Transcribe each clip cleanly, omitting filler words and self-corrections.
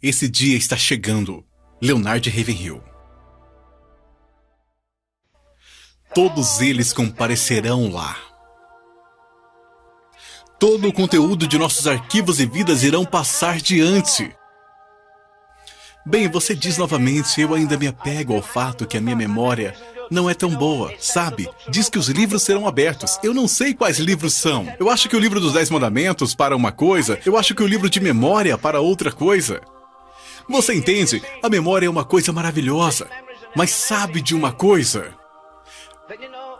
Esse dia está chegando. Leonard Ravenhill. Todos eles comparecerão lá. Todo o conteúdo de nossos arquivos e vidas irão passar diante. Bem, você diz novamente, eu ainda me apego ao fato que a minha memória não é tão boa, sabe? Diz que os livros serão abertos. Eu não sei quais livros são. Eu acho que o livro dos 10 mandamentos para uma coisa, eu acho que o livro de memória para outra coisa. Você entende? A memória é uma coisa maravilhosa. Mas sabe de uma coisa?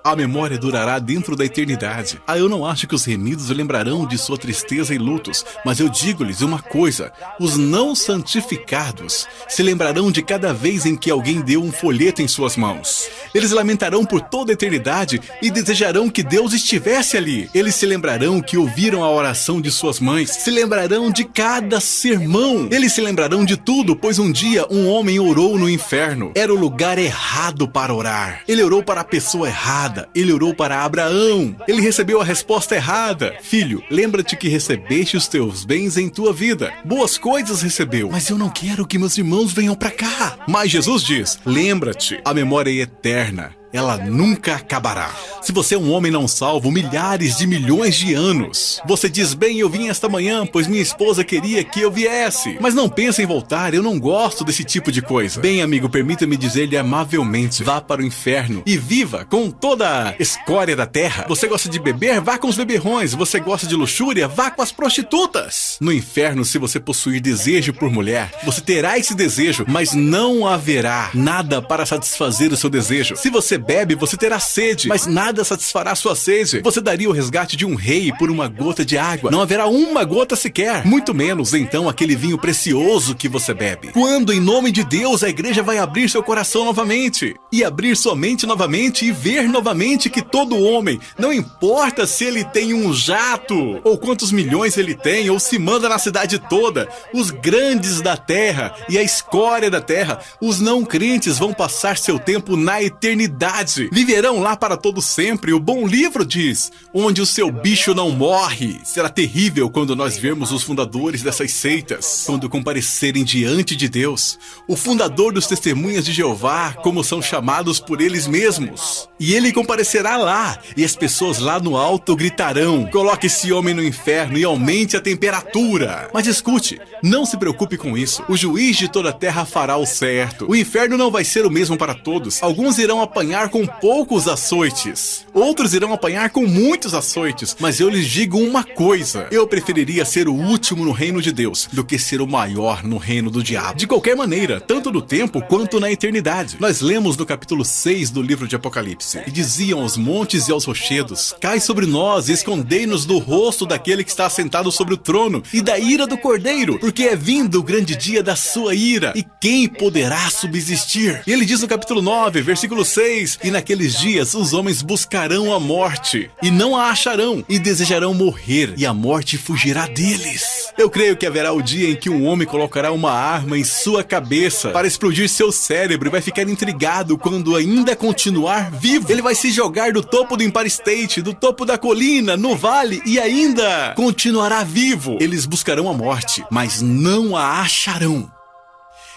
A memória durará dentro da eternidade. Eu não acho que os remidos lembrarão de sua tristeza e lutos, mas eu digo-lhes uma coisa: os não santificados se lembrarão de cada vez em que alguém deu um folheto em suas mãos. Eles lamentarão por toda a eternidade e desejarão que Deus estivesse ali. Eles se lembrarão que ouviram a oração de suas mães, se lembrarão de cada sermão. Eles se lembrarão de tudo, pois um dia um homem orou no inferno. Era o lugar errado para orar. Ele orou para a pessoa errada. Ele orou para Abraão. Ele recebeu a resposta errada. Filho, lembra-te que recebeste os teus bens em tua vida. Boas coisas recebeu. Mas eu não quero que meus irmãos venham para cá. Mas Jesus diz, lembra-te, a memória é eterna. Ela nunca acabará. Se você é um homem não salvo, milhares de milhões de anos. Você diz, bem, eu vim esta manhã, pois minha esposa queria que eu viesse. Mas não pense em voltar, eu não gosto desse tipo de coisa. Bem, amigo, permita-me dizer-lhe amavelmente, vá para o inferno e viva com toda a escória da terra. Você gosta de beber? Vá com os beberrões. Você gosta de luxúria? Vá com as prostitutas. No inferno, se você possuir desejo por mulher, você terá esse desejo, mas não haverá nada para satisfazer o seu desejo. Se você bebe, você terá sede, mas nada satisfará sua sede. Você daria o resgate de um rei por uma gota de água. Não haverá uma gota sequer. Muito menos, então, aquele vinho precioso que você bebe. Quando, em nome de Deus, a igreja vai abrir seu coração novamente. E abrir sua mente novamente e ver novamente que todo homem, não importa se ele tem um jato, ou quantos milhões ele tem, ou se manda na cidade toda, os grandes da terra e a escória da terra, os não crentes vão passar seu tempo na eternidade. Viverão lá para todo sempre. O bom livro diz, onde o seu bicho não morre. Será terrível quando nós vermos os fundadores dessas seitas, quando comparecerem diante de Deus, o fundador dos Testemunhas de Jeová, como são chamados por eles mesmos. E ele comparecerá lá, e as pessoas lá no alto gritarão, coloque esse homem no inferno e aumente a temperatura. Mas escute, não se preocupe com isso. O juiz de toda a terra fará o certo. O inferno não vai ser o mesmo para todos. Alguns irão apanhar com poucos açoites. Outros irão apanhar com muitos açoites. Mas eu lhes digo uma coisa. Eu preferiria ser o último no reino de Deus do que ser o maior no reino do diabo. De qualquer maneira, tanto no tempo quanto na eternidade. Nós lemos no capítulo 6 do livro de Apocalipse. E diziam aos montes e aos rochedos, cai sobre nós e escondei-nos do rosto daquele que está assentado sobre o trono e da ira do cordeiro, porque é vindo o grande dia da sua ira. E quem poderá subsistir? E ele diz no capítulo 9, versículo 6, e naqueles dias os homens buscarão a morte, e não a acharão, e desejarão morrer, e a morte fugirá deles. Eu creio que haverá o dia em que um homem colocará uma arma em sua cabeça para explodir seu cérebro e vai ficar intrigado quando ainda continuar vivo. Ele vai se jogar do topo do Empire State, do topo da colina, no vale, e ainda continuará vivo. Eles buscarão a morte, mas não a acharão.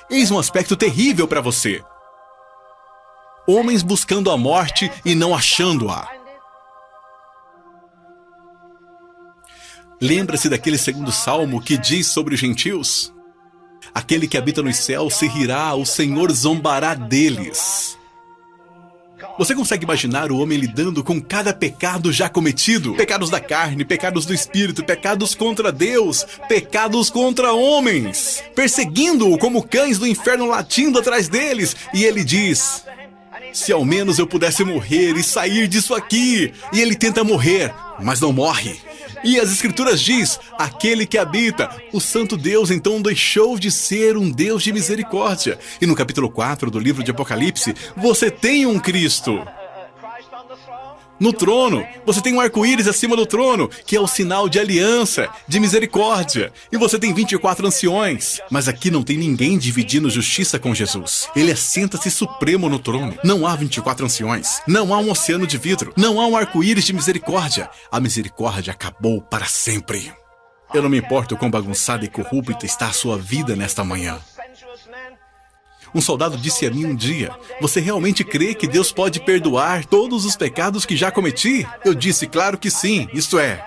Eis um aspecto terrível para você. Homens buscando a morte e não achando-a. Lembra-se daquele segundo salmo que diz sobre os gentios? Aquele que habita nos céus se rirá, o Senhor zombará deles. Você consegue imaginar o homem lidando com cada pecado já cometido? Pecados da carne, pecados do espírito, pecados contra Deus, pecados contra homens, perseguindo-o como cães do inferno latindo atrás deles. E ele diz, se ao menos eu pudesse morrer e sair disso aqui. E ele tenta morrer, mas não morre. E as escrituras diz, aquele que habita, o santo Deus então deixou de ser um Deus de misericórdia. E no capítulo 4 do livro de Apocalipse, você tem um Cristo no trono. Você tem um arco-íris acima do trono, que é o sinal de aliança, de misericórdia. E você tem 24 anciões. Mas aqui não tem ninguém dividindo justiça com Jesus. Ele assenta-se supremo no trono. Não há 24 anciões. Não há um oceano de vidro. Não há um arco-íris de misericórdia. A misericórdia acabou para sempre. Eu não me importo quão bagunçada e corrupta está a sua vida nesta manhã. Um soldado disse a mim um dia: "Você realmente crê que Deus pode perdoar todos os pecados que já cometi?" Eu disse: "Claro que sim, isto é,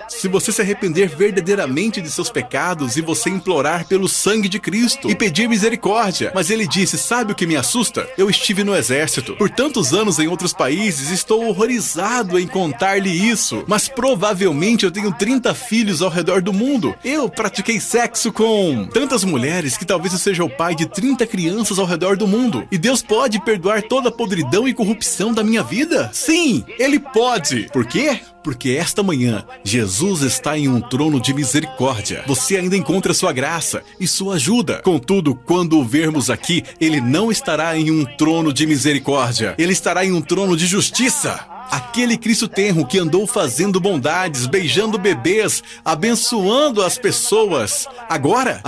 se você se arrepender verdadeiramente de seus pecados e você implorar pelo sangue de Cristo e pedir misericórdia." Mas ele disse: "Sabe o que me assusta? Eu estive no exército por tantos anos em outros países, estou horrorizado em contar-lhe isso. Mas provavelmente eu tenho 30 filhos ao redor do mundo. Eu pratiquei sexo com tantas mulheres que talvez eu seja o pai de 30 crianças ao redor do mundo. E Deus pode perdoar toda a podridão e corrupção da minha vida? Sim, Ele pode. Por quê? Porque esta manhã, Jesus está em um trono de misericórdia. Você ainda encontra sua graça e sua ajuda. Contudo, quando o vermos aqui, Ele não estará em um trono de misericórdia. Ele estará em um trono de justiça. Aquele Cristo tenro que andou fazendo bondades, beijando bebês, abençoando as pessoas. Agora,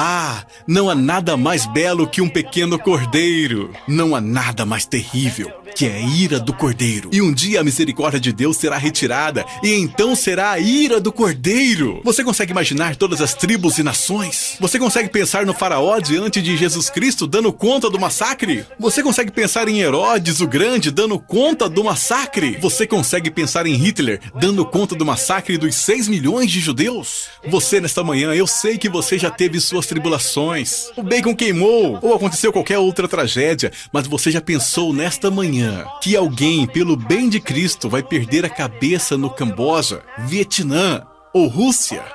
não há nada mais belo que um pequeno cordeiro. Não há nada mais terrível que é a ira do cordeiro. E um dia a misericórdia de Deus será retirada, e então será a ira do cordeiro. Você consegue imaginar todas as tribos e nações? Você consegue pensar no faraó diante de Jesus Cristo dando conta do massacre? Você consegue pensar em Herodes o Grande dando conta do massacre? Você consegue pensar em Hitler dando conta do massacre dos 6 milhões de judeus? Você, nesta manhã, eu sei que você já teve suas tribulações. O bacon queimou, ou aconteceu qualquer outra tragédia, mas você já pensou nesta manhã que alguém, pelo bem de Cristo, vai perder a cabeça no Camboja, Vietnã ou Rússia?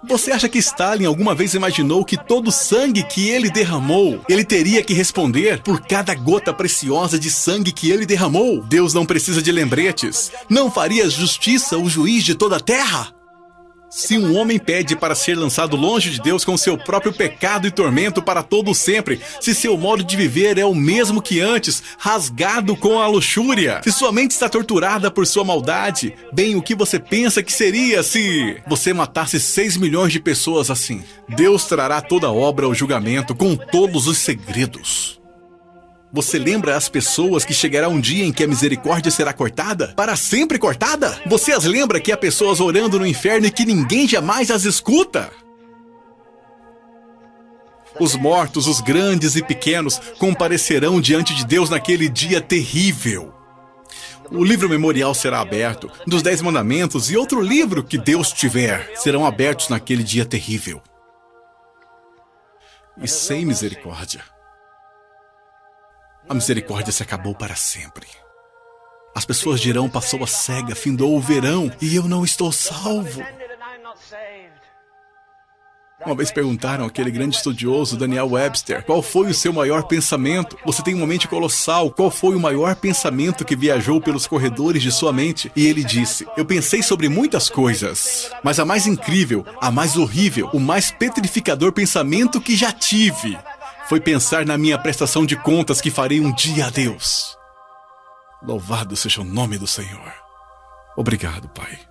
Você acha que Stalin alguma vez imaginou que todo o sangue que ele derramou, ele teria que responder por cada gota preciosa de sangue que ele derramou? Deus não precisa de lembretes. Não faria justiça o juiz de toda a terra? Se um homem pede para ser lançado longe de Deus com seu próprio pecado e tormento para todo sempre, se seu modo de viver é o mesmo que antes, rasgado com a luxúria, se sua mente está torturada por sua maldade, bem, o que você pensa que seria se você matasse 6 milhões de pessoas assim? Deus trará toda a obra ao julgamento com todos os segredos. Você lembra as pessoas que chegará um dia em que a misericórdia será cortada? Para sempre cortada? Você as lembra que há pessoas orando no inferno e que ninguém jamais as escuta? Os mortos, os grandes e pequenos, comparecerão diante de Deus naquele dia terrível. O livro memorial será aberto, dos 10 mandamentos e outro livro que Deus tiver serão abertos naquele dia terrível. E sem misericórdia. A misericórdia se acabou para sempre. As pessoas dirão: passou a cega, findou o verão, e eu não estou salvo. Uma vez perguntaram àquele grande estudioso, Daniel Webster, qual foi o seu maior pensamento? Você tem uma mente colossal, qual foi o maior pensamento que viajou pelos corredores de sua mente? E ele disse: eu pensei sobre muitas coisas, mas a mais incrível, a mais horrível, o mais petrificador pensamento que já tive foi pensar na minha prestação de contas que farei um dia a Deus. Louvado seja o nome do Senhor. Obrigado, Pai.